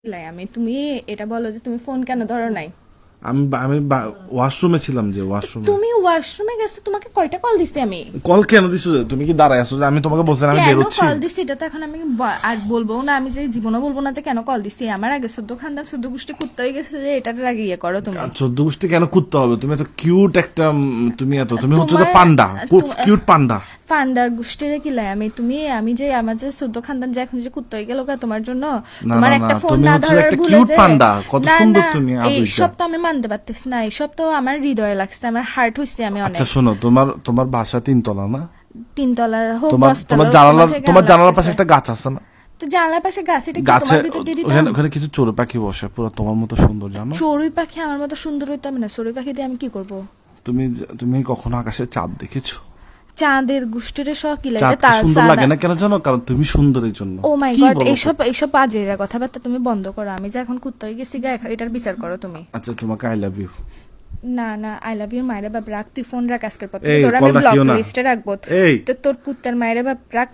আমি তুমি এটা বলো যে তুমি ফোন কেন ধরো নাই? আমি আমি ওয়াশরুমে ছিলাম, যে ওয়াশরুমে। তুমি ওয়াশরুমে গেছো, তোমাকে কয়টা কল দিছি আমি? কল কেন দিছো? যে তুমি কি দাঁড়ায় আছো? যে আমি তোমাকে বলছিলাম আমি কেন বেরোচ্ছি। কল দিছি এটা তো এখন আমি আর বলবো না, আমি যে জীবনে বলবো না যে কেন কল দিছি। আমার আগে 14 খানদান 14 গোষ্ঠী কুত্তা হয়ে গেছে যে এটার আগে ইয়ে করো তুমি। 14 গোষ্ঠী কেন করতে হবে? তুমি এত কিউট একটা তুমি হচ্ছে তো তোমার পান্ডা, কিউট পান্ডা। ফান্ডার গোষ্ঠীরে কি লাই আমি যে আমার যে 14 খানদান যে এখন যে কুত্তা হয়ে গেল তোমার জন্য। না তোমার না একটা না, ফোন তুমি না হচ্ছে ধরার একটা ভুলে কিউট যে পান্ডা, কত না সুন্দর না, তুমি আদুইটা। এইসব তো আমি মানতে পারতেছি না, এইসব তো আমার হৃদয়ে লাগছে, আমার হার্ট হইছে আমি অনেক। আচ্ছা শোনো, তোমার বাসা 3 তলা না? তিনতলা হোক তোমার 10 তোমার তলা, তোমার জানালার পাশে একটা গাছ আছে না? তো জানলার পাশে গাছ, এটা কি গাছে তোমার ভিতর দিয়ে দিতাম? ওখানে কিছু চড়ুই পাখি বসে, পুরো তোমার মতো সুন্দর, জানো? চড়ুই পাখি আমার মতো সুন্দর হইতাম না, চড়ুই পাখি দিয়ে আমি কি করব? তুমি কখনো আকাশে চাঁদ দেখেছো? চাঁদের গোষ্ঠীরে সহ কি লাগে? চাঁদ কি সুন্দর লাগে না কেন জানো? কারণ তুমি সুন্দরের জন্য। ও মাই কি গড, বলো তো? এইসব বাজে কথাবার্তা তুমি বন্ধ করো। আমি যে এখন কুত্তা হয়ে গেছি গা, এটার বিচার করো তুমি। আচ্ছা তোমাকে আই লাভ ইউ। না না, আই লাভ ইউ মায়ের বাপ রাখ, তুই ফোন রাখ আজকের পর এই, তোর আমি কল ব্লক রাখিও না। লিস্টে রাখবো। এই। তো তোর কুত্তার মায়ের বাপ রাখ।